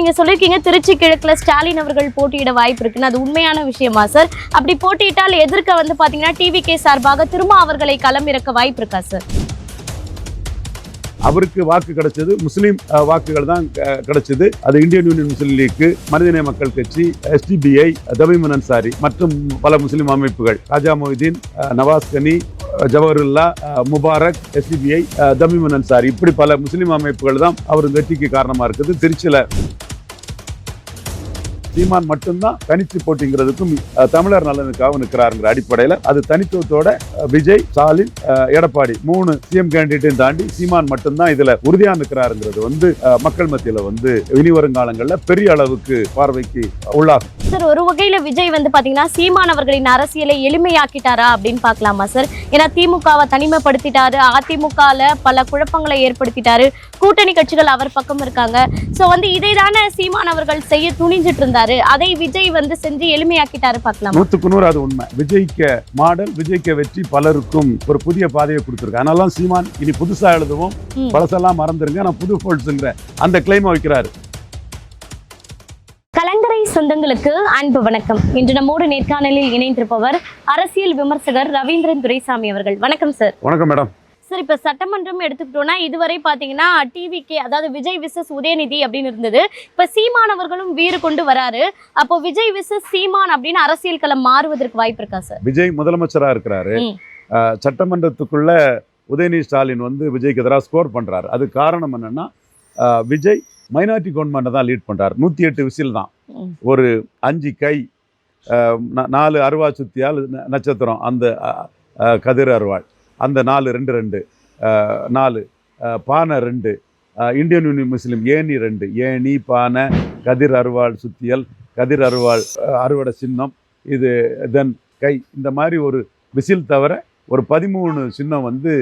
நீங்க சொல்லிருக்கீங்க திருச்சி கிழக்குல ஸ்டாலின் அவர்கள் போட்டியிட வாய்ப்பு இருக்குன்னு, அது உண்மையான விஷயமா சார்? அப்படி போட்டியிட்டால் எதிர்க்க வந்து பாத்தீங்கன்னா டிவிகே சார்பாக திரும்ப அவர்களை களமிறக்க வாய்ப்பு இருக்கா சார்? அவருக்கு வாக்கு கிடைச்சது முஸ்லீம் வாக்குகள் தான் கிடைச்சது. அது இந்தியன் யூனியன் முஸ்லீம் லீக், மனிதநேய மக்கள் கட்சி, SDBI, தமீமுன் அன்சாரி மற்றும் பல முஸ்லீம் அமைப்புகள், ராஜா மொய்தீன், நவாஸ் கனி, ஜவஹருல்லா, முபாரக், SDBI, தமீமுன் அன்சாரி, இப்படி பல முஸ்லீம் அமைப்புகள் தான் அவர் வெற்றிக்கு காரணமா இருக்குது. திருச்சியில சீமான் மட்டும்தான் தனித்து போட்டிங்கிறதுக்கும் தமிழர் நலனுக்காக நிற்கிறாருங்கிற அடிப்படையில் அது தனித்துவத்தோட விஜய், ஸ்டாலின், எடப்பாடி 3 சிஎம் கேண்டிடேட்டையும் தாண்டி சீமான் மட்டும்தான் இதுல உறுதியா நிற்கிறாருங்கிறது வந்து மக்கள் மத்தியில வந்து இனி வருங்காலங்களில் பெரிய அளவுக்கு பார்வைக்கு உள்ளாகும். சார், ஒரு வகையில விஜய் வந்து பாத்தீங்கன்னா சீமான் அவர்களின் அரசியலை எளிமையாக்கிட்டாரா அப்படின்னு பாக்கலாமா சார்? ஏன்னா திமுகவை தனிமைப்படுத்திட்டாரு, அதிமுகல பல குழப்பங்களை ஏற்படுத்திட்டாரு, கூட்டணி கட்சிகள் அவர் பக்கம் இருக்காங்க. சோ வந்து இதை தானே சீமான் அவர்கள் செய்ய துணிஞ்சிட்டு இருந்தாரு, அதை விஜய் வந்து செஞ்சு எளிமையாக்கிட்டாரு பார்க்கலாம். 100க்கு 100 அது உண்மை. விஜய்க்கு மாடல், விஜய்க்கு வெற்றி பலருக்கும் ஒரு புதிய பாதையை கொடுத்திருக்கு. அதனால சீமான் இனி புதுசா எழுதுவோம், பழசெல்லாம் மறந்துருங்க, நான் புது போல்ஸ்ங்கிற அந்த கிளைம் வைக்கிறாரு. கலங்கரை சொந்தங்களுக்கு அன்பு வணக்கம். இன்று நம்மோடு நேர்காணலில் இணைந்திருப்பவர் அரசியல் விமர்சகர் ரவீந்திரன் துரைசாமி அவர்கள். வணக்கம் சார். வணக்கம் மேடம். சார், இப்ப சட்டமன்றம் எடுத்துக்கிட்டோம்னா இதுவரை பாத்தீங்கன்னா டிவிகே, அதாவது விஜய் விசஸ் உதயநிதி அப்படின்னு இருந்தது. இப்ப சீமான் அவர்களும் வீறு கொண்டு வராரு. அப்போ விஜய் விசஸ் சீமான் அப்படின்னு அரசியல் களம் மாறுவதற்கு வாய்ப்பு இருக்கா சார்? விஜய் முதலமைச்சரா இருக்கிறாரு. சட்டமன்றத்துக்குள்ள உதயநிதி ஸ்டாலின் வந்து விஜய்க்கு எதிராக ஸ்கோர் பண்றாரு. அது காரணம் என்னன்னா, விஜய் மைனாரிட்டி கவர்மெண்ட்டை தான் லீட் பண்றாரு. 108 விசில் தான், ஒரு 5 கை, 4 அருவா சுத்தியால் நட்சத்திரம், அந்த கதிர் அருவாள், அந்த 4 2 2 4 பானை 2, இந்தியன் யூனியன் முஸ்லீம் ஏணி 2, ஏணி, பானை, கதிர் அருவாள் சுத்தியல், கதிர் அருவாள் அறுவடை சின்னம், இது தென் கை, இந்த மாதிரி ஒரு விசில் தவிர ஒரு 13 சின்னம் வந்து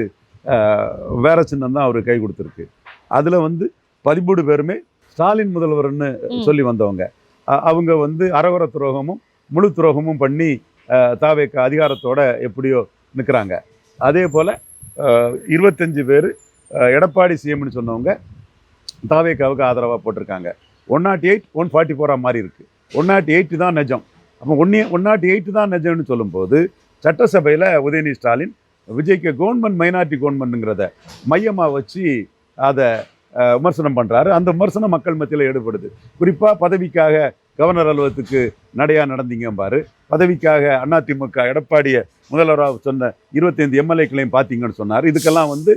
வேற சின்னம் தான் அவர் கை கொடுத்துருக்கு. அதில் வந்து 13 பேருமே ஸ்டாலின் முதல்வர்னு சொல்லி வந்தவங்க. அவங்க வந்து அரவர துரோகமும் முழு துரோகமும் பண்ணி தாவேக்க அதிகாரத்தோட எப்படியோ நிற்கிறாங்க. அதே போல் 25 பேர் எடப்பாடி சிஎம்னு சொன்னவங்க தாவேக்காவுக்கு ஆதரவாக போட்டிருக்காங்க. 108 144 மாதிரி இருக்குது. 108 தான் நிஜம். அப்போ 108 தான் நிஜம்னு சொல்லும்போது சட்டசபையில் உதயநிதி ஸ்டாலின் விஜய்க்கு கவர்மெண்ட் மைனாரிட்டி கவர்மெண்ட்டுங்கிறத மையமாக வச்சு அதை விமர்சனம் பண்ணுறாரு. அந்த விமர்சனம் மக்கள் மத்தியில் ஈடுபடுது. குறிப்பாக பதவிக்காக கவர்னர் அலுவலகத்துக்கு நடையாக நடந்தீங்கம்பாரு, பதவிக்காக அதிமுக எடப்பாடியை முதல்வராக சொன்ன 25 எம்எல்ஏக்களையும் பார்த்தீங்கன்னு சொன்னார். இதுக்கெல்லாம் வந்து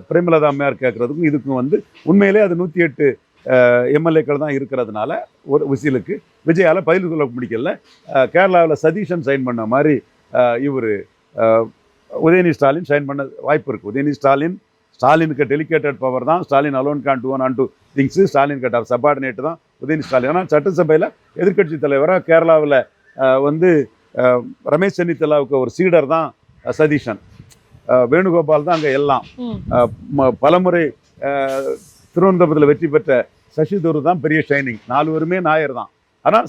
பிரேமலதா அம்மையார் கேட்குறதுக்கும் இதுக்கும் வந்து உண்மையிலே அது 108 எம்எல்ஏக்கள் தான் இருக்கிறதுனால ஒரு விசிலுக்கு விஜயால் பதில் சொல்ல முடிக்கல. கேரளாவில் சதீஷன் சைன் பண்ண மாதிரி இவர் உதயநிதி ஸ்டாலின் சைன் பண்ண வாய்ப்பு இருக்குது. உதயநிதி ஸ்டாலினுக்கு டெலிகேட்டட் பவர் தான். Stalin alone can do and do things. ஸ்டாலின் கிட்ட சப்பார்டினேட் தான் உதயநிதி ஸ்டாலின். ஆனால் சட்டசபையில் எதிர்கட்சி தலைவராக கேரளாவில் வந்து ரமேஷ் சென்னித்தலாவுக்கு ஒரு சீடர் தான் சதீஷன். வேணுகோபால் தான் அங்கே எல்லாம். பலமுறை திருவனந்தபுரத்தில் வெற்றி பெற்ற சசிதூர் தான் பெரிய ஷைனிங். 4 பேருமே நாயர் தான். ஆனால்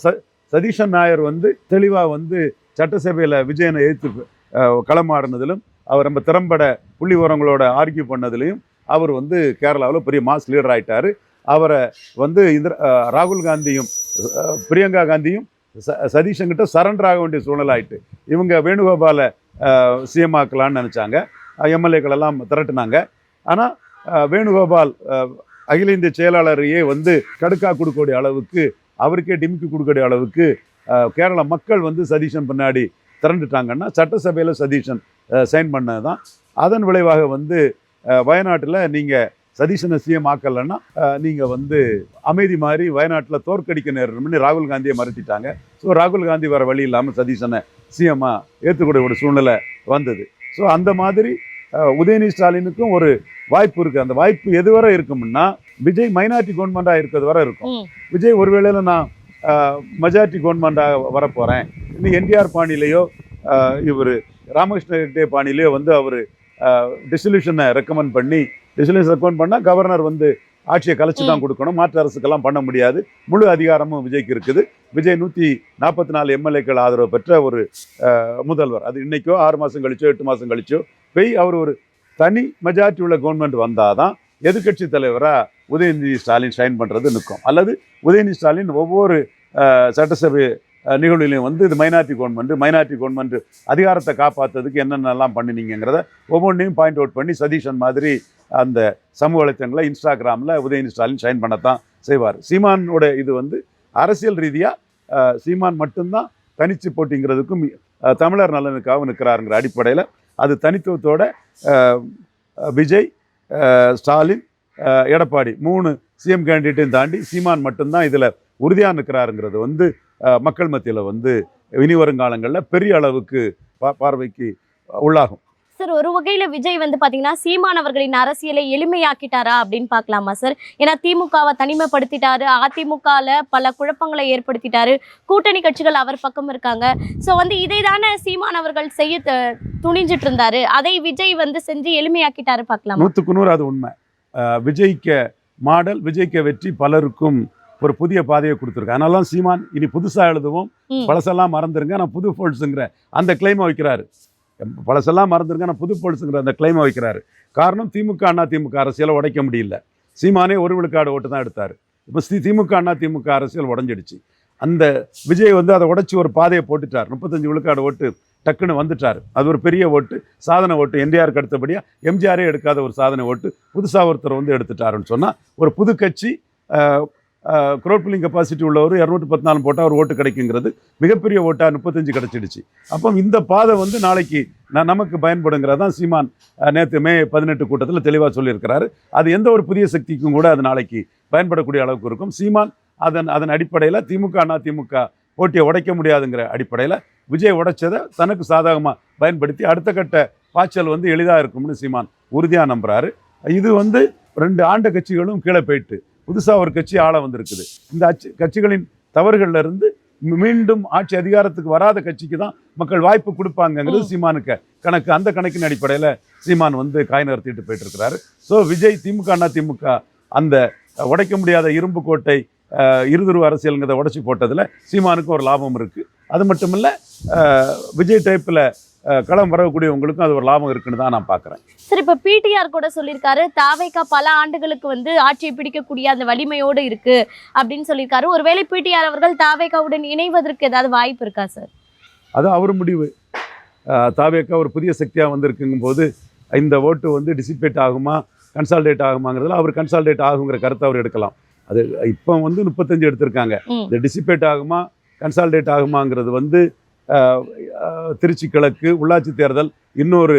சதீஷன் நாயர் வந்து தெளிவாக வந்து சட்டசபையில் விஜயனை எதிர்த்து களமாடினதிலும் அவர் நம்ம திறம்பட புள்ளி உரங்களோட ஆர்கியூ பண்ணதுலையும் அவர் வந்து கேரளாவில் பெரிய மாஸ் லீடர் ஆகிட்டார். அவரை வந்து ராகுல் காந்தியும் பிரியங்கா காந்தியும் சதீஷங்கிட்ட சரண்டர் ஆக வேண்டிய சூழ்நிலை ஆகிட்டு இவங்க வேணுகோபாலை சிஎம் ஆக்கலான்னு நினச்சாங்க. எம்எல்ஏக்கள் எல்லாம் திரட்டினாங்க. ஆனால் வேணுகோபால் அகில இந்திய செயலாளரையே வந்து கடுக்கா கொடுக்கக்கூடிய அளவுக்கு, அவருக்கே டிமிக்கி கொடுக்கக்கூடிய அளவுக்கு கேரள மக்கள் வந்து சதீஷன் பின்னாடி திரண்டுட்டாங்கன்னா சட்டசபையில் சதீஷன் சைன் பண்ணது தான். அதன் விளைவாக வந்து வயநாட்டில் நீங்கள் சதீஷனை சிஎம் ஆக்கலைன்னா நீங்கள் வந்து அமைதி மாதிரி வயநாட்டில் தோற்கடிக்க நேரணும்னு ராகுல் காந்தியை மறுத்திட்டாங்க. ஸோ ராகுல் காந்தி வர வழி இல்லாமல் சதீஷனை சிஎம்மாக ஏற்றுக்கூடிய ஒரு சூழ்நிலை வந்தது. ஸோ அந்த மாதிரி உதயநிதி ஸ்டாலினுக்கும் ஒரு வாய்ப்பு இருக்குது. அந்த வாய்ப்பு எதுவரை இருக்கும்னா விஜய் மைனாரிட்டி கவர்மெண்ட்டாக இருக்கிறது வரை இருக்கும். விஜய் ஒருவேளையில் நான் மெஜாரிட்டி கவர்மெண்ட்டாக வரப்போகிறேன், இன்னும் என்டிஆர் பாணியிலையோ இவர் ராமகிருஷ்ண ரெட்டி பாணியிலையோ வந்து அவர் டிசல்யூஷனை ரெக்கமெண்ட் பண்ணால் கவர்னர் வந்து ஆட்சியை கலைச்சி தான் கொடுக்கணும். மாற்று அரசுக்கெல்லாம் பண்ண முடியாது. முழு அதிகாரமும் விஜய்க்கு இருக்குது. விஜய் 144 எம்எல்ஏக்கள் ஆதரவு பெற்ற ஒரு முதல்வர். அது இன்னைக்கோ 6 மாதம் கழிச்சோ 8 மாதம் கழிச்சோ அவர் ஒரு தனி மெஜாரிட்டி உள்ள கவர்மெண்ட் வந்தால் தான் எதிர்கட்சி தலைவராக உதயநிதி ஸ்டாலின் ஷைன் பண்ணுறது நிற்கும். அல்லது உதயநிதி ஸ்டாலின் ஒவ்வொரு சட்டசபை நிகழ்வுலையும் வந்து இது மைனாரிட்டி கவர்மெண்ட் அதிகாரத்தை காப்பாற்றுறதுக்கு என்னென்னலாம் பண்ணினீங்கிறத ஒவ்வொன்றையும் பாயிண்ட் அவுட் பண்ணி சதீஷன் மாதிரி அந்த சமூக வலைத்தளங்களை இன்ஸ்டாகிராமில் உதயநிதி ஸ்டாலின் ஷைன் பண்ணத்தான் செய்வார். சீமானோட இது வந்து அரசியல் ரீதியாக சீமான் மட்டும்தான் தனிச்சு போட்டிங்கிறதுக்கும் தமிழர் நலனுக்காக நிற்கிறாருங்கிற அடிப்படையில் அது தனித்துவத்தோட விஜய், ஸ்டாலின், எடப்பாடி 3 சிஎம் கேண்டிடேட்டையும் தாண்டி சீமான் மட்டும்தான் இதில் உறுதியாக நிற்கிறாருங்கிறது வந்து மக்கள் மத்தியில் வந்து இனி வருங்காலங்களில் பெரிய அளவுக்கு பார்வைக்கு உள்ளாகும். சார், ஒரு வகையில விஜய் வந்து பாத்தீங்கன்னா சீமானவர்களின் அரசியலை எளிமையாக்கிட்டாரா அப்படின்னு பார்க்கலாமா சார்? ஏன்னா திமுகவை தனிமைப்படுத்திட்டாரு, அதிமுகல பல குழப்பங்களை ஏற்படுத்திட்டாரு, கூட்டணி கட்சிகள் அவர் பக்கம் இருக்காங்க. ஸோ வந்து இதை தானே சீமானவர்கள் செய்ய துணிஞ்சிட்டு இருந்தாரு, அதை விஜய் வந்து செஞ்சு எளிமையாக்கிட்டாரு பார்க்கலாம். 100க்கு 100 அது உண்மை. விஜய்க்க மாடல், விஜய்க்க வெற்றி பலருக்கும் ஒரு புதிய பாதையை கொடுத்துருக்கு. அதனால தான் சீமான் இனி புதுசாக எழுதுவோம், பழசெல்லாம் மறந்துருங்க நான் புது போல்ஸுங்கிற அந்த கிளைமை வைக்கிறாரு. பழசெல்லாம் மறந்துருங்க நான் புது போல்ஸுங்கிற அந்த கிளைமை வைக்கிறாரு. காரணம் திமுக அதிமுக அரசியலை உடைக்க முடியல. சீமானே 1 விழுக்காடு ஓட்டு தான் எடுத்தார். இப்போ திமுக அதிமுக அரசியல் உடஞ்சிடுச்சு. அந்த விஜய் வந்து அதை உடைச்சி ஒரு பாதையை போட்டுட்டார். 35 விழுக்காடு ஓட்டு டக்குன்னு வந்துட்டார். அது ஒரு பெரிய ஓட்டு, சாதனை ஓட்டு. என்டிஆருக்கு அடுத்தபடியாக எம்ஜிஆரே எடுக்காத ஒரு சாதனை ஓட்டு புதுசாக ஒருத்தர் வந்து எடுத்துட்டாருன்னு சொன்னால் ஒரு புது கட்சி க்ரௌட் புல்லிங் கெப்பாசிட்டி உள்ளவர் 214 போட்டால் ஒரு ஓட்டு கிடைக்குங்கிறது மிகப்பெரிய ஓட்டாக 35 கிடச்சிடுச்சு. அப்போ இந்த பாதை வந்து நாளைக்கு நமக்கு பயன்படுங்கிறது தான் சீமான் நேற்று மே 18 கூட்டத்தில் தெளிவாக சொல்லியிருக்கிறாரு. அது எந்த ஒரு புதிய சக்திக்கும் கூட அது நாளைக்கு பயன்படக்கூடிய அளவுக்கு இருக்கும். சீமான் அதன் அடிப்படையில் திமுக அதிமுக போட்டியை உடைக்க முடியாதுங்கிற அடிப்படையில் விஜய் உடைச்சதை தனக்கு சாதகமாக பயன்படுத்தி அடுத்த கட்ட பாய்ச்சல் வந்து எளிதாக இருக்கும்னு சீமான் உறுதியாக நம்புகிறாரு. இது வந்து 2 ஆண்ட கட்சிகளும் கீழே போயிட்டு புதுசாக ஒரு கட்சி ஆள வந்திருக்குது. இந்த கட்சிகளின் தவறுகள்ல இருந்து மீண்டும் ஆட்சி அதிகாரத்துக்கு வராத கட்சிக்கு தான் மக்கள் வாய்ப்பு கொடுப்பாங்கங்கிறது சீமானுக்கு கணக்கு. அந்த கணக்கின் அடிப்படையில் சீமான் வந்து காய் நகர்த்திட்டு போயிட்டு இருக்கிறாரு. ஸோ விஜய் திமுக அதிமுக அந்த உடைக்க முடியாத இரும்பு கோட்டை இருதுருவ அரசியலுங்கிறத உடைச்சி போட்டதில் சீமானுக்கு ஒரு லாபம் இருக்குது. அது மட்டும் இல்லை, விஜய் டைப்பில் களம் வரக்கூடியவங்களுக்கும் அது ஒரு லாபம் இருக்குன்னு தான் நான் பார்க்குறேன். சரி, இப்போ பிடிஆர் கூட சொல்லியிருக்காரு தாவேகா பல ஆண்டுகளுக்கு வந்து ஆட்சியை பிடிக்கக்கூடிய அந்த வலிமையோடு இருக்கு அப்படின்னு சொல்லியிருக்காரு. ஒருவேளை பிடிஆர் அவர்கள் தாவேகாவுடன் இணைவதற்கு ஏதாவது வாய்ப்பு இருக்கா சார்? அது அவர் முடிவு. தாவேகா ஒரு புதிய சக்தியாக வந்திருக்குங்கும் போது இந்த ஓட்டு வந்து டிசிபேட் ஆகுமா கன்சால்டேட் ஆகுமாங்கிறதுல அவர் கன்சால்டேட் ஆகுங்கிற கருத்தை அவர் எடுக்கலாம். அது இப்போ வந்து 35 எடுத்திருக்காங்க. இந்த டிசிபேட் ஆகுமா கன்சால்டேட் ஆகுமாங்கிறது வந்து திருச்சி கிழக்கு உள்ளாட்சி தேர்தல் இன்னொரு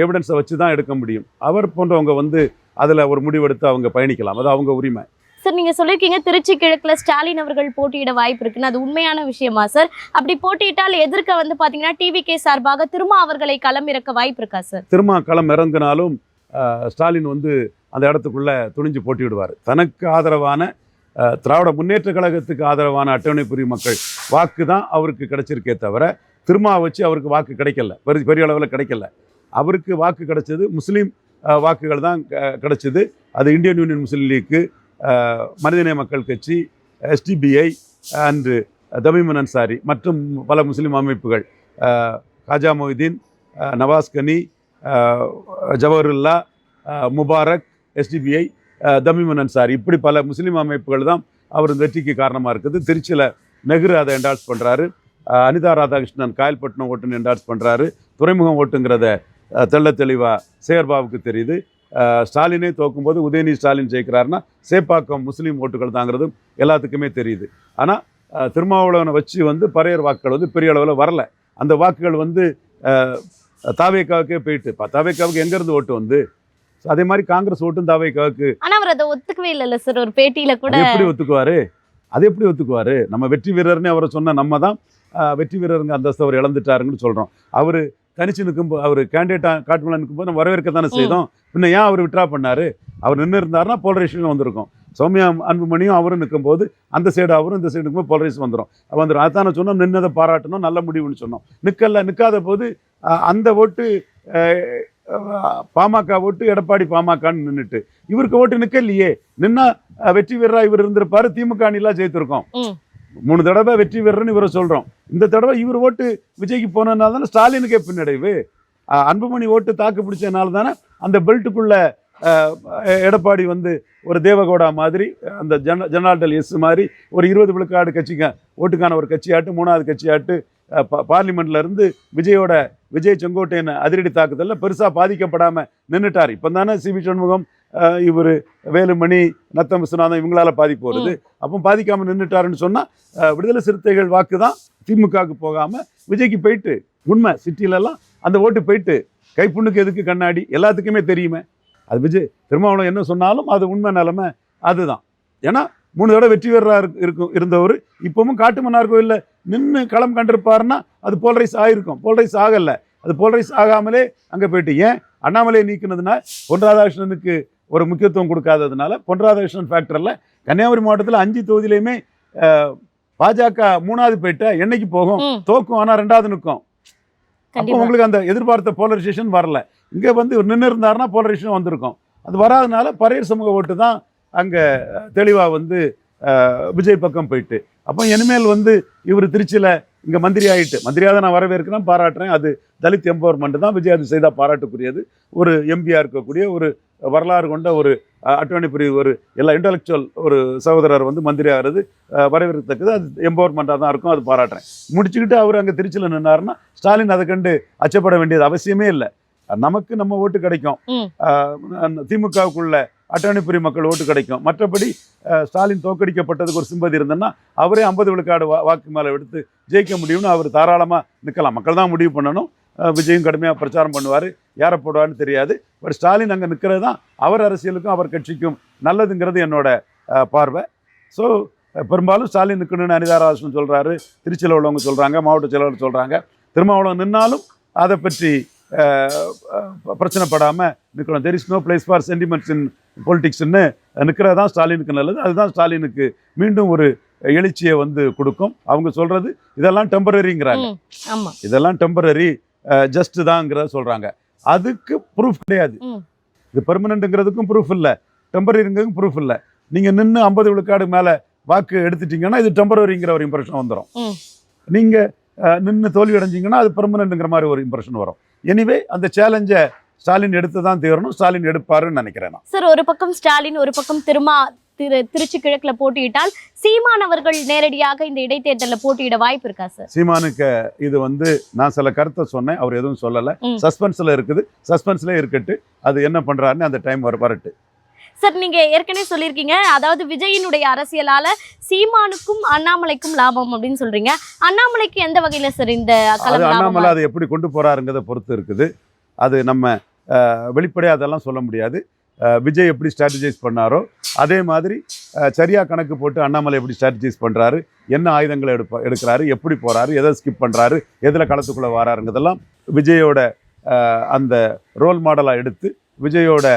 எவிடன்ஸை வச்சு தான் எடுக்க முடியும். அவர் போன்றவங்க வந்து அதில் ஒரு முடிவெடுத்து அவங்க பயணிக்கலாம், அது அவங்க உரிமை. சார், நீங்கள் சொல்லியிருக்கீங்க திருச்சி கிழக்கில் ஸ்டாலின் அவர்கள் போட்டியிட வாய்ப்பு இருக்குன்னு, அது உண்மையான விஷயமா சார்? அப்படி போட்டியிட்டால் எதிர்க்க வந்து பார்த்தீங்கன்னா டிவிகே சார்பாக திருமா அவர்களை களம் இறக்க வாய்ப்பு இருக்கா சார்? திருமா களம் இறங்கினாலும் ஸ்டாலின் வந்து அந்த இடத்துக்குள்ளே துணிஞ்சு போட்டிவிடுவார். தனக்கு ஆதரவான திராவிட முன்னேற்ற கழகத்துக்கு ஆதரவான அட்டவணை புரி மக்கள் வாக்கு தான் அவருக்கு கிடைச்சிருக்கே தவிர திருமா வச்சு அவருக்கு வாக்கு கிடைக்கல, பெரிய அளவில் கிடைக்கல. அவருக்கு வாக்கு கிடைச்சது முஸ்லீம் வாக்குகள் தான் கிடைச்சது. அது இந்தியன் யூனியன் முஸ்லீம் லீக்கு, மனிதநேய மக்கள் கட்சி, எஸ்டிபிஐ அண்டு தமீமுன் அன்சாரி மற்றும் பல முஸ்லீம் அமைப்புகள், காஜா மொய்தீன், நவாஸ் கனி, ஜவஹருல்லா, முபாரக், எஸ்டிபிஐ, தமீமுன் அன்சாரி, இப்படி பல முஸ்லீம் அமைப்புகள் தான் அவர் வெற்றிக்கு காரணமாக இருக்குது. திருச்சியில் நெஹ்ரு அதை என்டார்ஸ் பண்ணுறாரு. அனிதா ராதாகிருஷ்ணன் காயல்பட்டினம் ஓட்டுன்னு என்டார்ஸ் பண்ணுறாரு. துறைமுகம் ஓட்டுங்கிறத தெள்ள தெளிவாக சேகர்பாபுக்கு தெரியுது. ஸ்டாலினே தோக்கும்போது உதயநிதி ஸ்டாலின் ஜெயிக்கிறாருன்னா சேப்பாக்கம் முஸ்லீம் ஓட்டுகள் தாங்கிறதும் எல்லாத்துக்குமே தெரியுது. ஆனால் திருமாவளவனை வச்சு வந்து பறையர் வாக்குகள் வந்து பெரிய அளவில் வரல. அந்த வாக்குகள் வந்து தாவேக்காவுக்கே போயிட்டு தாவேக்காவுக்கு எங்கேருந்து ஓட்டு வந்து அதே மாதிரி காங்கிரஸ் ஓட்டும் தாவேக்காவுக்கு. ஆனால் அவர் அதை ஒத்துக்கவே இல்லைல்ல சார், ஒரு பேட்டியில் கூட. எப்படி ஒத்துக்குவார்? அது எப்படி ஒத்துக்குவார்? நம்ம வெற்றி வீரர்னு அவரை சொன்ன நம்ம தான் வெற்றி வீரருங்க அந்தஸ்து அவர் இழந்துட்டாருங்கன்னு சொல்கிறோம். அவர் தனிச்சு நிற்கும்போது அவர் கேண்டிடேட்டாக காட்டுமலை நிற்கும்போது நம்ம வரவேற்க தானே செய்தோம். பின்ன ஏன் அவர் விட்ரா பண்ணார்? அவர் நின்று இருந்தாருன்னா போலரைசேஷன் வந்திருக்கும். சௌமியா அன்புமணியும் அவரும் நிற்கும்போது அந்த சைடு அவரும் இந்த சைடு நிற்கும்போது போலரைஸ் வந்துடும். அதான சொன்னோம், நின்னதை பாராட்டணும், நல்ல முடிவுன்னு சொன்னோம். நிற்காத போது அந்த ஓட்டு பாமக ஓட்டு எடப்பாடி பாமகன்னு நின்றுட்டு இவருக்கு ஓட்டு நிற்கலையே. நின்னா வெற்றி வீரராக இவர் இருந்திருப்பாரு, திமுக அணிலாம் ஜெயித்திருக்கோம். 3 தடவை வெற்றி வீரர்னு இவரை சொல்கிறோம். இந்த தடவை இவர் ஓட்டு விஜய்க்கு போனதுனால தானே ஸ்டாலினுக்கே பின்னடைவு. அன்புமணி ஓட்டு தாக்கு பிடிச்சதுனால தானே அந்த பெல்ட்டுக்குள்ளே எடப்பாடி வந்து ஒரு தேவகவுடா மாதிரி அந்த ஜனதாதள் எஸ் மாதிரி ஒரு 20 விழுக்காடு கட்சிக்கு ஓட்டுக்கான ஒரு கட்சியாட்டு 3வது கட்சியாட்டு பார்லிமெண்ட்ல இருந்து விஜய் செங்கோட்டையன் அதிரடி தாக்குதலில் பெருசாக பாதிக்கப்படாமல் நின்றுட்டார். இப்போ தானே சிவி சண்முகம் இவர் வேலுமணி நத்தம் விஸ்வநாதன் இவங்களால பாதிப்பு வருது. அப்போ பாதிக்காமல் நின்றுட்டாருன்னு சொன்னால் விடுதலை சிறுத்தைகள் வாக்கு தான் திமுகவுக்கு போகாமல் விஜய்க்கு போயிட்டு உண்மை சிட்டிலெல்லாம் அந்த ஓட்டு போயிட்டு கைப்புண்ணுக்கு எதுக்கு கண்ணாடி எல்லாத்துக்குமே தெரியுமே. அது விஜய் திருமாவளவன் என்ன சொன்னாலும் அது உண்மை நிலைமை அதுதான். ஏன்னா 3 தடவை வெற்றி பெறாக இருந்தவர் இப்பவும் காட்டுமன்னார் கோயிலில் நின்று களம் கண்டிருப்பாருன்னா அது போலரைஸ் ஆகிருக்கும். போலரைஸ் ஆகலை. அது போலரைஸ் ஆகாமலே அங்கே போயிட்டு ஏன் அண்ணாமலையை நீக்கினதுனா பொன் ராதாகிருஷ்ணனுக்கு ஒரு முக்கியத்துவம் கொடுக்காததுனால பொன் ராதாகிருஷ்ணன் ஃபேக்டரில் கன்னியாகுமரி மாவட்டத்தில் 5 தொகுதியிலையுமே பாஜக 3வது போயிட்ட என்னைக்கு போகும் தோக்கும், ஆனால் 2வது நிற்கும். அப்போ உங்களுக்கு அந்த எதிர்பார்த்த போலரைசேஷன் வரல. இங்கே வந்து நின்று இருந்தாருன்னா போலரைசேஷன் வந்திருக்கும். அது வராதனால பரையர் சமூக ஓட்டு தான் அங்கே தெளிவாக வந்து விஜய் பக்கம் போயிட்டு. அப்போ இனிமேல் வந்து இவர் திருச்சியில் இங்கே மந்திரி ஆகிட்டு மந்திரியாக தான் நான் வரவேற்கிறேன், பாராட்டுறேன். அது தலித் எம்பவர்மெண்ட் தான். விஜய் அது செய்தால் பாராட்டுக்குரியது. ஒரு எம்பியாக இருக்கக்கூடிய ஒரு வரலாறு கொண்ட ஒரு அட்டவணை புரிவு ஒரு எல்லா இன்டலெக்சுவல் ஒரு சகோதரர் வந்து மந்திரி ஆகிறது வரவேற்கத்தக்கது. அது எம்பவர்மெண்ட்டாக தான் இருக்கும். அது பாராட்டுறேன். முடிச்சுக்கிட்டு அவர் அங்கே திருச்சியில் நின்னாருன்னா ஸ்டாலின் அதை கண்டு அச்சப்பட வேண்டியது அவசியமே இல்லை. நமக்கு நம்ம ஓட்டு கிடைக்கும், திமுகவுக்குள்ள அட்டவணைப்புரி மக்கள் ஓட்டு கிடைக்கும். மற்றபடி ஸ்டாலின் தோற்கடிக்கப்பட்டதுக்கு ஒரு சிம்பதி இருந்ததுன்னா அவரே 50 விழுக்காடு வாக்கு மேலே எடுத்து ஜெயிக்க முடியும்னு அவர் தாராளமாக நிற்கலாம். மக்கள் தான் முடிவு பண்ணணும். விஜயும் கடுமையாக பிரச்சாரம் பண்ணுவார், யாரை போடுவார்னு தெரியாது. பட் ஸ்டாலின் அங்கே நிற்கிறது தான் அவர் அரசியலுக்கும் அவர் கட்சிக்கும் நல்லதுங்கிறது என்னோட பார்வை. ஸோ பெரும்பாலும் ஸ்டாலின் நிற்கணும்னு அனிதா ராதாகிருஷ்ணன் சொல்கிறாரு, திருச்சியில் உள்ளவங்க சொல்கிறாங்க, மாவட்ட செயலாளர் சொல்கிறாங்க. திருமாவளவன் நின்னாலும் அதை பற்றி பிரச்சனைப்படாமல் நிற்கணும். There is no place for sentiments in பொலிட்டிக்ஸ்ன்னு நிற்கிறது தான் ஸ்டாலினுக்கு நல்லது. அதுதான் ஸ்டாலினுக்கு மீண்டும் ஒரு எழுச்சியை வந்து கொடுக்கும். அவங்க சொல்கிறது இதெல்லாம் டெம்பரரிங்கிறாங்க. இதெல்லாம் டெம்பரரி ஜஸ்ட் தான்ங்கிறத சொல்கிறாங்க. அதுக்கு ப்ரூஃப் கிடையாது. இது பெர்மனண்ட்டுங்கிறதுக்கும் ப்ரூஃப் இல்லை, டெம்பரரிங்கிறதுக்கும் ப்ரூஃப் இல்லை. நீங்கள் நின்று 50 விழுக்காடு மேலே வாக்கு எடுத்துட்டீங்கன்னா இது டெம்பரரிங்கிற ஒரு இம்ப்ரெஷன் வந்துடும். நீங்கள் நின்று தோல்வி அடைஞ்சிங்கன்னா அது பெர்மனண்ட்டுங்கிற மாதிரி ஒரு இம்ப்ரெஷன் வரும். எனிவே அந்த சேலஞ்சை ஸ்டாலின் எடுத்து தான் தீரணும். ஸ்டாலின் எடுப்பாருன்னு நினைக்கிறேன் சார். ஒரு பக்கம் ஸ்டாலின், ஒரு பக்கம் திருச்சி கிழக்குல போட்டியிட்டால் சீமான் அவர்கள் நேரடியாக இந்த இடைத்தேர்தலில் போட்டியிட வாய்ப்பு இருக்கா சார்? சீமானுக்கு இது வந்து நான் சில கருத்தை சொன்னேன், அவர் எதுவும் சொல்லலை. சஸ்பென்ஸ்ல இருக்குது, சஸ்பென்ஸ்ல இருக்கட்டு. அது என்ன பண்றாருன்னு அந்த டைம் வரட்டு. சார், நீங்க ஏற்கனவே சொல்லியிருக்கீங்க, அதாவது விஜயினுடைய அரசியலால சீமானுக்கும் அண்ணாமலைக்கும் லாபம் அப்படின்னு சொல்றீங்க. அண்ணாமலைக்கு எந்த வகையில சார் இந்த அண்ணாமலை அதை எப்படி கொண்டு போறாருங்கிறத பொறுத்து இருக்குது. அது நம்ம வெளிப்படையாக அதெல்லாம் சொல்ல முடியாது. விஜய் எப்படி ஸ்ட்ராட்டஜைஸ் பண்ணாரோ அதே மாதிரி சரியாக கணக்கு போட்டு அண்ணாமலை எப்படி ஸ்ட்ராட்டஜைஸ் பண்ணுறாரு, என்ன ஆயுதங்களை எடுக்கிறாரு, எப்படி போகிறாரு, எதை ஸ்கிப் பண்ணுறாரு, எதில் களத்துக்குள்ளே வராருங்கிறதெல்லாம் விஜயோட அந்த ரோல் மாடலாக எடுத்து விஜயோட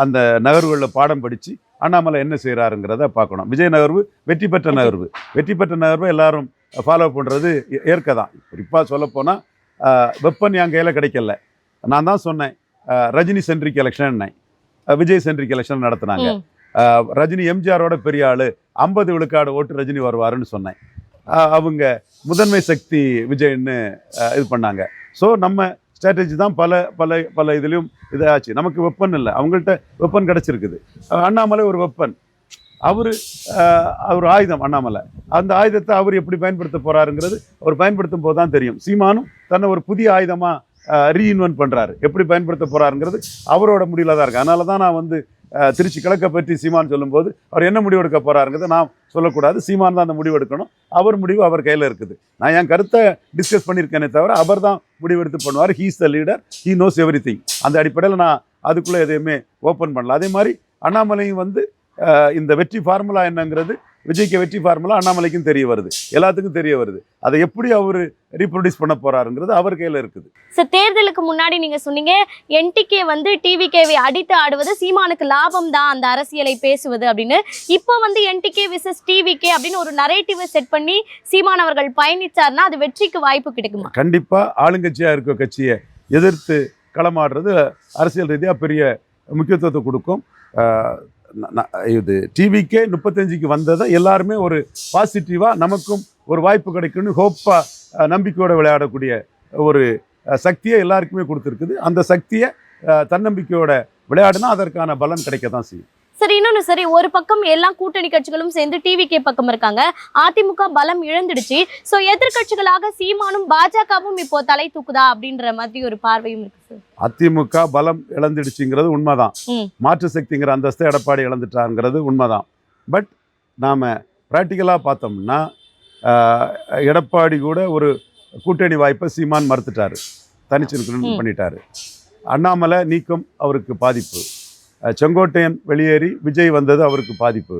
அந்த நகர்வுகளில் பாடம் படித்து அண்ணாமலை என்ன செய்கிறாருங்கிறத பார்க்கணும். விஜய் நகர்வு வெற்றி பெற்ற நகர்வு. வெற்றி பெற்ற நகர்வை எல்லாரும் ஃபாலோ பண்ணுறது ஏற்க தான். குறிப்பாக சொல்லப்போனால் வெப்பன் என் கையில் கிடைக்கல. நான் தான் சொன்னேன் Rajini centric election, Vijay centric election நடத்தினாங்க. ரஜினி எம்ஜிஆரோட பெரிய ஆள், 50 விழுக்காடு ஓட்டு ரஜினி வருவாருன்னு சொன்னேன். அவங்க முதன்மை சக்தி விஜய்ன்னு இது பண்ணாங்க. ஸோ நம்ம ஸ்ட்ராட்டஜி தான் பல பல பல இதுலேயும் இதாச்சு. நமக்கு வெப்பன் இல்லை, அவங்கள்ட்ட வெப்பன் கிடச்சிருக்குது. அண்ணாமலை ஒரு வெப்பன், அவர் ஆயுதம். அண்ணாமலை அந்த ஆயுதத்தை அவர் எப்படி பயன்படுத்த போகிறாருங்கிறது அவர் பயன்படுத்தும் போது தான் தெரியும். சீமானும் தன்னை ஒரு புதிய ஆயுதமாக ரீஇன்வென்ட் பண்ணுறாரு. எப்படி பயன்படுத்த போகிறாருங்கிறது அவரோட முடிவில் தான் இருக்குது. அதனால தான் நான் வந்து திருச்சி கிழக்கை பற்றி சீமான் சொல்லும்போது அவர் என்ன முடிவு எடுக்க போகிறாருங்கிறத நான் சொல்லக்கூடாது. சீமான் தான் அந்த முடிவு எடுக்கணும். அவர் முடிவு அவர் கையில் இருக்குது. நான் என் கருத்தை டிஸ்கஸ் பண்ணியிருக்கேனே தவிர அவர் தான் முடிவு எடுத்து பண்ணுவார். He is the leader, he knows every thing. அந்த அடிப்படையில் நான் அதுக்குள்ளே எதையுமே ஓப்பன் பண்ணல. அதே மாதிரி அண்ணாமலையும் வந்து இந்த வெற்றி ஃபார்முலா என்னங்கிறது விஜய்க்கு வெற்றி ஃபார்முலா அண்ணாமலைக்கும் தெரிய வருது, எல்லாத்துக்கும் தெரிய வருது. அதை எப்படி அவர் ரீப்ரொடியூஸ் பண்ண போறாருங்கிறது அவர் கையில் இருக்குது. சார், தேர்தலுக்கு முன்னாடி நீங்க சொன்னீங்க என்டிகே வந்து டிவிகேவை அடித்து ஆடுவது சீமானுக்கு லாபம் தான் அந்த அரசியலை பேசுவது அப்படின்னு. இப்போ வந்து என்டிகே விசஸ் டிவிகே அப்படின்னு ஒரு நரேட்டிவை செட் பண்ணி சீமான் அவர்கள் பயணிச்சார்னா அது வெற்றிக்கு வாய்ப்பு கிடைக்குமா? கண்டிப்பா ஆளுங்கட்சியா இருக்க கட்சியை எதிர்த்து களமாடுறது அரசியல் ரீதியாக பெரிய முக்கியத்துவத்தை கொடுக்கும். இது டிவிக்கே 35க்கு வந்ததை எல்லாருமே ஒரு பாசிட்டிவாக நமக்கும் ஒரு வாய்ப்பு கிடைக்கும்னு ஹோப்பாக நம்பிக்கையோடு விளையாடக்கூடிய ஒரு சக்தியை எல்லாருக்குமே கொடுத்துருக்குது. அந்த சக்தியை தன்னம்பிக்கையோட விளையாடுனா அதற்கான பலன் கிடைக்க தான் செய்யும். சரி, இன்னொன்னு சரி, ஒரு பக்கம் எல்லா கூட்டணி கட்சிகளும் சேர்ந்து டிவிகே பக்கம் இருக்காங்க, அதிமுக பலம் இழந்துடுச்சு. சோ எதிர்கட்சிகளாக சீமானும் பாஜகவும் இப்போ தலை தூக்குதா அப்படின்ற மாதிரி ஒரு பார்வையும் இருக்கு சார். அதிமுக பலம் இழந்துடுச்சுங்கிறது உண்மைதான். மாற்று சக்திங்கிற அந்தஸ்தை எடப்பாடி இழந்துட்டாருங்கிறது உண்மைதான். பட் நாம ப்ராக்டிக்கலாக பார்த்தோம்னா எடப்பாடி கூட ஒரு கூட்டணி வாய்ப்பை சீமான் மறுத்துட்டாரு, தனிச்சு நிற்கணும்னு பண்ணிட்டாரு. அண்ணாமலை நீக்கம் அவருக்கு பாதிப்பு, செங்கோட்டையன் வெளியேறி விஜய் வந்தது அவருக்கு பாதிப்பு,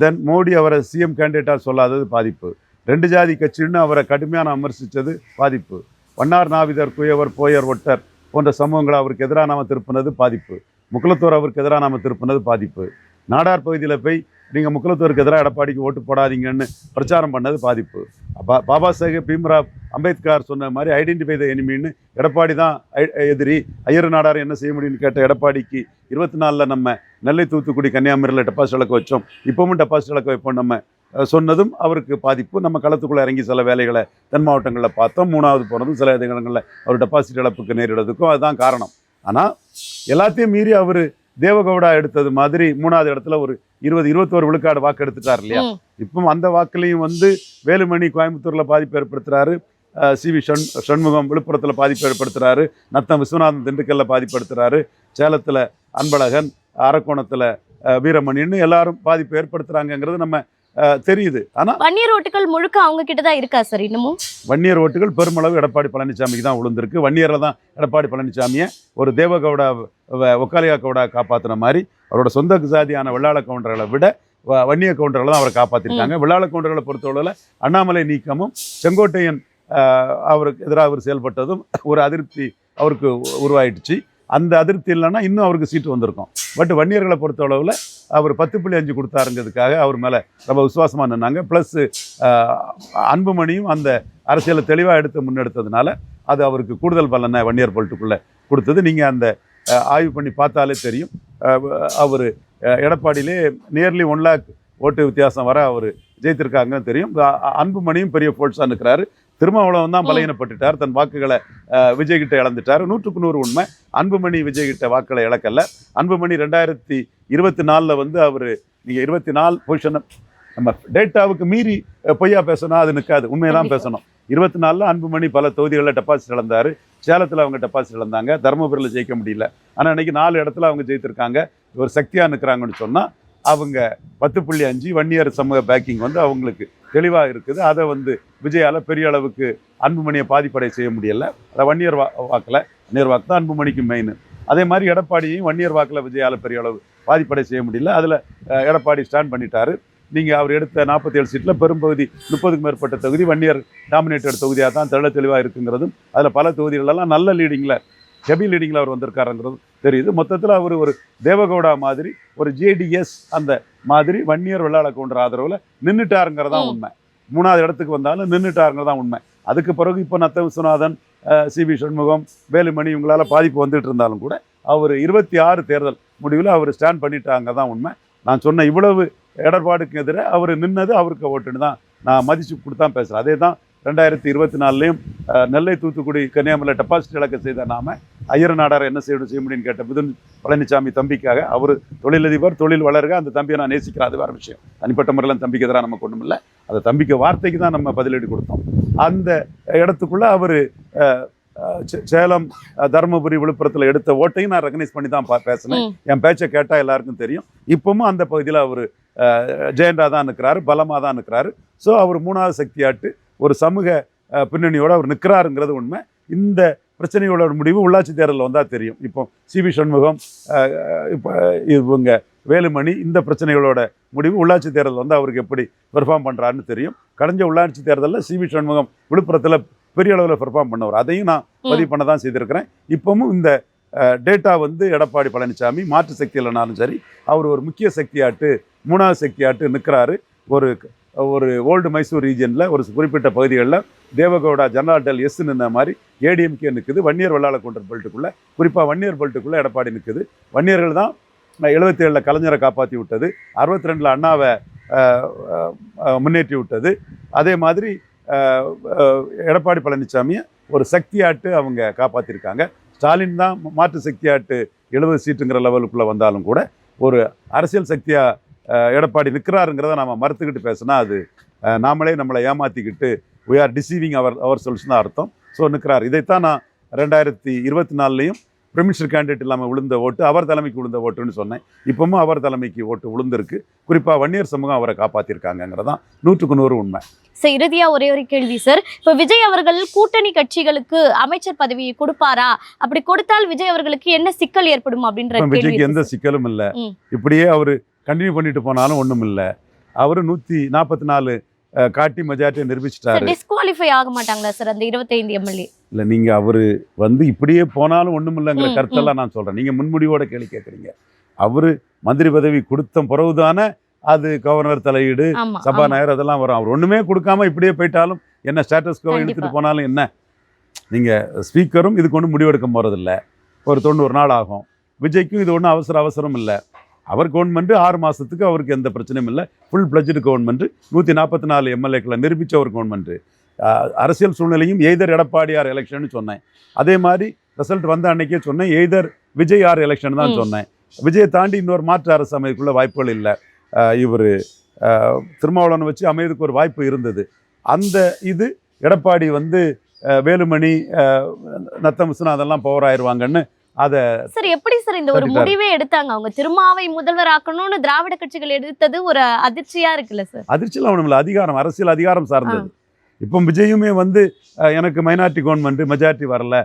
தென் மோடி அவரை சிஎம் கேண்டிடேட்டாக சொல்லாதது பாதிப்பு, 2 ஜாதி கட்சின்னு அவரை கடுமையான விமர்சித்தது பாதிப்பு, வண்ணார் நாவிதர் குயவர் போயர் ஒட்டர் போன்ற சமூகங்களை அவருக்கு எதிராக நாம திருப்பினது பாதிப்பு, முக்குலத்தோர் அவருக்கு எதிராக நாம திருப்பினது பாதிப்பு, நாடார் பகுதியில் போய் நீங்கள் முக்குலத்தோருக்கு எதிராக எடப்பாடிக்கு ஓட்டு போடாதீங்கன்னு பிரச்சாரம் பண்ணது பாதிப்பு. பாபா சாஹேப் பீம்ராவ் அம்பேத்கர் சொன்ன மாதிரி ஐடென்டிஃபை த எனிமின்னு எடப்பாடி தான் எதிரி, ஐயர் நாடார் என்ன செய்ய முடியும்னு கேட்ட எடப்பாடிக்கு 24 நம்ம நெல்லை தூத்துக்குடி கன்னியாகுமரியில் டெபாசிட் இழக்க வச்சோம், இப்பவும் டெபாசிட் இழக்க வைப்போம் நம்ம சொன்னதும் அவருக்கு பாதிப்பு. நம்ம களத்துக்குள்ளே இறங்கி சில வேலைகளை தென் மாவட்டங்களில் பார்த்தோம், 3வது போனதும் சில இடங்களில் அவர் டெபாசிட் இழப்புக்கு நேரிடுறதுக்கும் அதுதான் காரணம். ஆனால் எல்லாத்தையும் மீறி அவர் தேவகவுடா எடுத்தது மாதிரி 3வது இடத்துல ஒரு 20-21 விழுக்காடு வாக்கு எடுத்துட்டார் இல்லையா. இப்போ அந்த வாக்குலையும் வேலுமணி கோயம்புத்தூர்ல பாதிப்பு ஏற்படுத்துறாரு, சிவி சண்முகம் விழுப்புரத்துல பாதிப்பு ஏற்படுத்துறாரு, நத்தம் விஸ்வநாதன் திண்டுக்கல்ல பாதிப்பு எடுத்துறாரு, சேலத்துல அன்பழகன், அரக்கோணத்துல வீரமணின்னு எல்லாரும் பாதிப்பு ஏற்படுத்துறாங்கிறது நம்ம தெரியுது. ஆனா வன்னியர் ஓட்டுகள் முழுக்க அவங்க கிட்ட தான் இருக்கா சார்? இன்னமும் வன்னியர் ஓட்டுகள் பெருமளவு எடப்பாடி பழனிசாமிக்கு தான் விழுந்திருக்கு. வன்னியர்ல தான் எடப்பாடி பழனிசாமியை ஒரு தேவகவுடா ஒக்காலியா கவுடா காப்பாற்றின மாதிரி அவரோட சொந்த ஜாதியான வெள்ளாள கவுண்டர்களை விட வன்னிய கவுண்டர்களை தான் அவரை காப்பாற்றிருக்காங்க. வெள்ளாள கவுண்டர்களை பொறுத்தவரையில் அண்ணாமலை நீக்கமும் செங்கோட்டையன் அவருக்கு எதிராக அவர் செயல்பட்டதும் ஒரு அதிருப்தி அவருக்கு உருவாயிடுச்சு. அந்த அதிருப்தி இல்லைன்னா இன்னும் அவருக்கு சீட்டு வந்திருக்கும். பட் வன்னியர்களை பொறுத்தளவில் அவர் 10.5 கொடுத்தாருங்கிறதுக்காக அவர் மேலே ரொம்ப விசுவாசமாக நின்னாங்க. ப்ளஸ் அன்புமணியும் அந்த அரசியலை தெளிவாக முன்னெடுத்ததுனால அது அவருக்கு கூடுதல் பலனை வன்னியர் பொலிட்டுக்குள்ளே கொடுத்தது. நீங்கள் அந்த ஆய்வு பண்ணி பார்த்தாலே தெரியும். அவர் எடப்பாடியிலே நியர்லி 1 lakh ஓட்டு வித்தியாசம் வர அவர் ஜெயித்திருக்காங்கன்னு தெரியும். அன்புமணியும் பெரிய ஃபோர்ஸாக நிற்கிறாரு. திருமாவளவன் தான் பலகீனப்பட்டுட்டார், தன் வாக்குகளை விஜய்கிட்ட இழந்துட்டார். 100க்கு 100 உண்மை. அன்புமணி விஜய்கிட்ட வாக்களை இழக்கல. அன்புமணி 2024 அவர் நீங்கள் 24 பொசிஷனை நம்ம டேட்டாவுக்கு மீறி பொய்யா பேசணும், அது நிற்காது, உண்மையெல்லாம் பேசணும். 24 அன்புமணி பல தொகுதிகளில் டெபாசிட் இழந்தார். சேலத்தில் அவங்க டெபாசிட் இழந்தாங்க, தருமபுரியில் ஜெயிக்க முடியல. ஆனால் இன்னைக்கு 4 இடத்துல அவங்க ஜெயித்திருக்காங்க. ஒரு சக்தியாக நிற்கிறாங்கன்னு சொன்னால் அவங்க 10.5 வன்னியர் சமூக பேக்கிங் அவங்களுக்கு தெளிவாக இருக்குது. அதை விஜயால் பெரிய அளவுக்கு அன்புமணியை பாதிப்படை செய்ய முடியலை. அதை வன்னியர் வன்னியர் வாக்கு தான் அன்புமணிக்கு மெயின். அதே மாதிரி எடப்பாடியையும் வன்னியர் வாக்கில் விஜயால் பெரிய அளவு பாதிப்படை செய்ய முடியல. அதில் எடப்பாடி ஸ்டாண்ட் பண்ணிட்டாரு. நீங்கள் அவர் எடுத்த 47 சீட்டில் பெரும்பகுதி 30க்கும் மேற்பட்ட தொகுதி வன்னியர் டாமினேட்டட் தொகுதியாக தான் தெளிவாக இருக்குங்கிறதும், அதில் பல தொகுதிகளெல்லாம் நல்ல லீடிங்கில் ஹெவி லீடிங்கில் அவர் வந்திருக்காருங்கிறதும் தெரியுது. மொத்தத்தில் அவர் ஒரு தேவகவுடா மாதிரி, ஒரு ஜேடிஎஸ் அந்த மாதிரி வன்னியர் வெள்ளாள கவுண்டர் ஆதரவில் நின்றுட்டாருங்கிறதான் உண்மை. 3வது இடத்துக்கு வந்தாலும் நின்றுட்டாருங்கிறதான் உண்மை. அதுக்கு பிறகு இப்போ நத்த விஸ்வநாதன், சிவி சண்முகம், வேலுமணி இவங்களால் பாதிப்பு வந்துட்டு இருந்தாலும் கூட அவர் 26 தேர்தல் முடிவில் அவர் ஸ்டாண்ட் பண்ணிட்டாங்க தான் உண்மை. நான் சொன்ன இவ்வளவு எடப்பாடுக்கு எதிராக அவர் நின்னது அவருக்கு ஓட்டுன்னு தான் நான் மதிச்சு கொடுத்தான் பேசுகிறேன். அதே தான் 2024 நெல்லை தூத்துக்குடி கன்னியாகுமரியில் டெபாசிட் இழக்க செய்த நாம ஐயர் நாடார் என்ன செய்ய முடியும்னு கேட்ட மிதுன் பழனிசாமி தம்பிக்காக, அவர் தொழிலதிபர், தொழில் வளர்க, அந்த தம்பியை நான் நேசிக்கிறேன், அது வேறு விஷயம். தனிப்பட்ட முறையில் தம்பிக்கு எதிராக நமக்கு ஒன்றும் இல்லை. அந்த தம்பிக்கு வார்த்தைக்கு தான் நம்ம பதிலடி கொடுத்தோம். அந்த இடத்துக்குள்ளே அவர் சேலம், தருமபுரி, விழுப்புரத்தில் எடுத்த ஓட்டையும் நான் ரெகனைஸ் பண்ணி தான் பேசினேன். என் பேச்சை கேட்டால் எல்லாருக்கும் தெரியும். இப்பவும் அந்த பகுதியில் அவர் ஜெயண்டா தான் நிற்கிறாரு, பலமாக தான் நிற்கிறாரு. ஸோ அவர் 3வது சக்தியாட்டு ஒரு சமூக பின்னணியோடு அவர் நிற்கிறாருங்கிறது உண்மை. இந்த பிரச்சனையோட முடிவு உள்ளாட்சி தேர்தலில் வந்தால் தெரியும். இப்போ சிவி சண்முகம், இப்போ இவங்க வேலுமணி, இந்த பிரச்சனைகளோட முடிவு உள்ளாட்சி தேர்தல் அவருக்கு எப்படி பெர்ஃபார்ம் பண்ணுறாருன்னு தெரியும். கடந்த உள்ளாட்சி தேர்தலில் சிவி சண்முகம் விழுப்புரத்தில் பெரிய அளவில் பெர்ஃபார்ம் பண்ணவர், அதையும் நான் பதிவு பண்ண தான் செய்திருக்கிறேன். இப்பவும் இந்த டேட்டா எடப்பாடி பழனிசாமி மாற்று சக்தி இல்லைனாலும் சரி, அவர் ஒரு முக்கிய சக்தியாட்டு 3வது சக்தியாட்டு நிற்கிறாரு. ஒரு ஓல்டு மைசூர் ரீஜனில் ஒரு குறிப்பிட்ட பகுதிகளில் தேவகவுடா ஜனதாதள் எஸ் நின்ன மாதிரி ஏடிஎம்கே நிற்குது. வன்னியர் வெள்ளாள கவுண்டர் பெல்ட்டுக்குள்ளே, குறிப்பாக வன்னியர் பெல்ட்டுக்குள்ளே எடப்பாடி நிற்குது. வன்னியர்கள் தான் 77 கலைஞரை காப்பாற்றி விட்டது, 62 அண்ணாவை முன்னேற்றி விட்டது. அதே மாதிரி எடப்பாடி பழனிசாமியை ஒரு சக்தியாட்டு அவங்க காப்பாற்றிருக்காங்க. ஸ்டாலின் தான் மாற்று சக்தியாட்டு 70 சீட்டுங்கிற லெவலுக்குள்ளே வந்தாலும் கூட ஒரு அரசியல் சக்தியாக எடப்பாடி நிற்கிறாருங்கிறத நம்ம மறுத்துக்கிட்டு பேசினா அது நாமளே நம்மளை ஏமாற்றிக்கிட்டு we are deceiving our souls தான் அர்த்தம். ஸோ நிற்கிறார். இதைத்தான் நான் 2024 பிரமிஷர் கேண்டிடேட் இல்லாமல் விழுந்த ஓட்டு அவர் தலைமைக்கு விழுந்த ஓட்டுன்னு சொன்னேன். இப்பவும் அவர் தலைமைக்கு ஓட்டு விழுந்திருக்கு. குறிப்பாக வன்னியர் சமூகம் அவரை காப்பாற்றிருக்காங்கிறதான் 100க்கு 100 உண்மை. சார் இறுதியா ஒரே ஒரு கேள்வி சார். இப்போ விஜய் அவர்கள் கூட்டணி கட்சிகளுக்கு அமைச்சர் பதவியை கொடுப்பாரா? அப்படி கொடுத்தால் விஜய் அவர்களுக்கு என்ன சிக்கல் ஏற்படும் அப்படின்ற விஜய்க்கு எந்த சிக்கலும் இல்லை. இப்படியே அவர் கண்டினியூ பண்ணிட்டு போனாலும் ஒன்றும் இல்லை. அவர் 144 காட்டி மெஜாரிட்டியை நிரூபிச்சிட்டாரு. டிஸ்குவாலிஃபை ஆக மாட்டாங்களா சார் அந்த 25 எம்எல்ஏ? இல்லை, நீங்கள் அவர் இப்படியே போனாலும் ஒன்றும் இல்லைங்கிற கருத்தெல்லாம் நான் சொல்கிறேன். நீங்கள் முன்முடிவோட கேள்வி கேட்குறீங்க. அவர் மந்திரி பதவி கொடுத்த பிறகுதானே அது கவர்னர் தலையீடு, சபாநாயகர் அதெல்லாம் வரும். அவர் ஒன்றுமே கொடுக்காம இப்படியே போயிட்டாலும் என்ன, ஸ்டேட்டஸ் கோ எடுத்துகிட்டு போனாலும் என்ன? நீங்கள் ஸ்பீக்கரும் இதுக்கு ஒன்றும் முடிவெடுக்க போகிறதில்ல. ஒரு 90 நாள் ஆகும். விஜய்க்கும் இது ஒன்றும் அவசரம் இல்லை. அவர் கவர்மெண்ட் 6 மாதத்துக்கு அவருக்கு எந்த பிரச்சனையும் இல்லை. ஃபுல் பிளட்ஜ்டு கவர்மெண்ட், 144 எம்எல்ஏக்களை நிரூபித்த ஒரு கவர்மெண்ட். அரசியல் சூழ்நிலையும் எய்தர் எடப்பாடியார் எலெக்ஷன் சொன்னேன். அதே மாதிரி ரிசல்ட் வந்த அன்னைக்கே சொன்னேன் எய்தர் விஜய் ஆர் எலெக்ஷன் தான் சொன்னேன். விஜயை தாண்டி இன்னொரு மாற்று அரசு அமைப்புக்குள்ள வாய்ப்புகள் இல்லை. இவர் திருமாவளவனை வச்சு அமையதுக்கு ஒரு வாய்ப்பு இருந்தது. அந்த இது எடப்பாடி வேலுமணி நத்தமிசுனா அதெல்லாம் பவர் ஆயிடுவாங்கன்னு அதை சார் எப்படி சார் இந்த ஒரு முடிவே எடுத்தாங்க? அவங்க திருமாவை முதல்வர் ஆக்கணும்னு திராவிட கட்சிகள் எடுத்தது ஒரு அதிர்ச்சியா இருக்குல்ல சார்? அதிர்ச்சியெல்லாம் ஒன்றும் இல்லை. அதிகாரம், அரசியல் அதிகாரம் சார்ந்தது. இப்போ விஜயுமே எனக்கு மைனாரிட்டி கவர்மெண்ட் மெஜாரிட்டி வரல,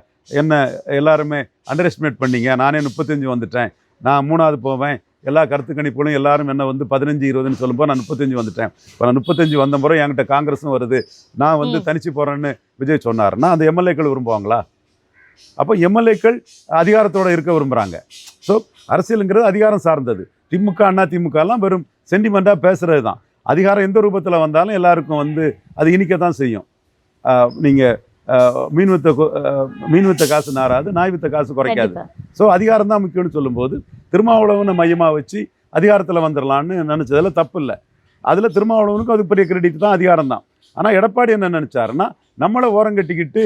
என்ன எல்லாருமே அண்டர் எஸ்டிமேட் பண்ணீங்க, நானே 35 வந்துட்டேன், நான் 3வது போவேன், எல்லா கருத்து கணிப்புகளும் எல்லாரும் என்ன 15-20ன்னு சொல்லும்போது நான் 35 வந்துட்டேன். இப்போ நான் 35 வந்த முறை என்கிட்ட காங்கிரஸும் வருது, நான் தனிச்சு போகிறேன்னு விஜய் சொன்னார்னா அந்த எம்எல்ஏக்கள் விரும்புவாங்களா? அப்போ எம்எல்ஏக்கள் அதிகாரத்தோடு இருக்க விரும்புகிறாங்க. ஸோ அரசியலுங்கிறது அதிகாரம் சார்ந்தது. திமுக அண்ணா திமுகலாம் வெறும் சென்டிமெண்ட்டாக பேசுகிறது தான். அதிகாரம் எந்த ரூபத்தில் வந்தாலும் எல்லாருக்கும் அது இனிக்கத்தான் செய்யும். நீங்கள் மீன் வித்த காசு நாராது, நாய் வித்த காசு குறைக்காது. ஸோ அதிகாரம் தான் முக்கியம்னு சொல்லும்போது திருமாவளவனை மையமாக வச்சு அதிகாரத்தில் வந்துடலான்னு நினச்சதில் தப்பு இல்லை. அதில் திருமாவளவனுக்கும் அது பெரிய கிரெடிட் தான், அதிகாரம் தான். ஆனால் எடப்பாடி என்ன நினச்சாருன்னா, நம்மளை ஓரங்கட்டிக்கிட்டு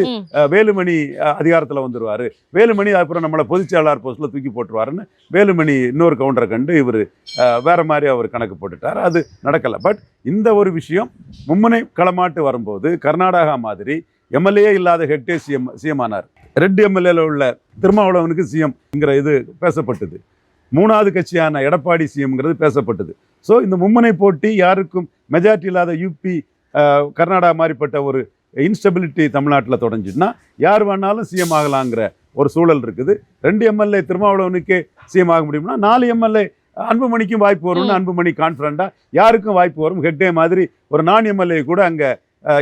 வேலுமணி அதிகாரத்தில் வந்துடுவார், வேலுமணி அப்புறம் நம்மளை பொதுச்செயலாளர் போஸ்ட்டில் தூக்கி போட்டுருவாருன்னு வேலுமணி இன்னொரு கவுண்டரை கண்டு இவர் வேறு மாதிரி அவர் கணக்கு போட்டுட்டார். அது நடக்கலை. பட் இந்த ஒரு விஷயம் மும்முனை களமாட்டு வரும்போது கர்நாடகா மாதிரி எம்எல்ஏ இல்லாத ஹெக்டே சிஎம் ஆனார். ரெட் எம்எல்ஏல உள்ள திருமாவளவனுக்கு சிஎம்ங்கிற இது பேசப்பட்டது. 3வது கட்சியான எடப்பாடி சிஎம்ங்கிறது பேசப்பட்டது. ஸோ இந்த மும்முனை போட்டி யாருக்கும் மெஜாரிட்டி இல்லாத யூபி கர்நாடகா மாதிரிப்பட்ட ஒரு இன்ஸ்டெபிலிட்டி தமிழ்நாட்டில் தொடஞ்சின்னா யார் வேணாலும் சிஎம் ஆகலாங்கிற ஒரு சூழல் இருக்குது. 2 எம்எல்ஏ திருமாவளவனுக்கே சிஎம் ஆக முடியும்னா 4 எம்எல்ஏ அன்புமணிக்கும் வாய்ப்பு வரும்னு அன்புமணி கான்ஃபிடண்டாக யாருக்கும் வாய்ப்பு வரும். ஹெக்டே மாதிரி ஒரு 4 எம்எல்ஏ கூட அங்கே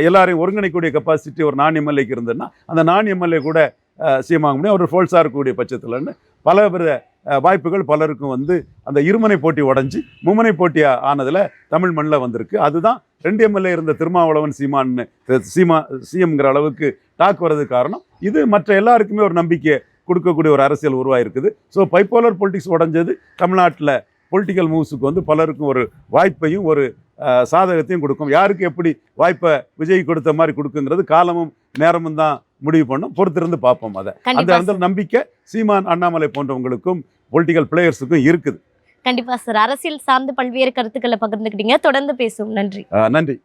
எல்லாரையும் ஒருங்கிணைக்கூடிய கெப்பாசிட்டி ஒரு 4 எம்எல்ஏக்கு இருந்ததுன்னா அந்த 4 எம்எல்ஏ கூட சிஎம் ஆக முடியும். அவர் ஃபோல்ஸாக இருக்கக்கூடிய பட்சத்தில்னு பல வாய்ப்புகள் பலருக்கும் அந்த இருமுனை போட்டி உடஞ்சி மும்முனை போட்டி ஆனதில் தமிழ் மண்ணில் வந்திருக்கு. அதுதான் 2 எம்எல்ஏ இருந்த திருமாவளவன் சிஎம்ங்கிற அளவுக்கு டாக் வர்றது காரணம். இது மற்ற எல்லாருக்குமே ஒரு நம்பிக்கை கொடுக்கக்கூடிய ஒரு அரசியல் உருவாயிருக்குது. ஸோ பைப்போலர் பொலிட்டிக்ஸ் உடஞ்சது தமிழ்நாட்டில் பொலிட்டிக்கல் மூவ்ஸுக்கு பலருக்கும் ஒரு வாய்ப்பையும் ஒரு சாதகத்தையும் கொடுக்கும். யாருக்கு எப்படி வாய்ப்பை விஜய் கொடுத்த மாதிரி கொடுக்குங்கிறது காலமும் நேரமும் தான் முடிவு பண்ணும். பொறுத்திருந்து பார்ப்போம். அதை அந்த நம்பிக்கை சீமான், அண்ணாமலை போன்றவங்களுக்கும் பொலிட்டிக்கல் பிளேயர்ஸுக்கும் இருக்குது. கண்டிப்பா சார். அரசியல் சார்ந்து பல்வேறு கருத்துக்களை பகிர்ந்துக்கிட்டீங்க. தொடர்ந்து பேசுவோம். நன்றி. நன்றி.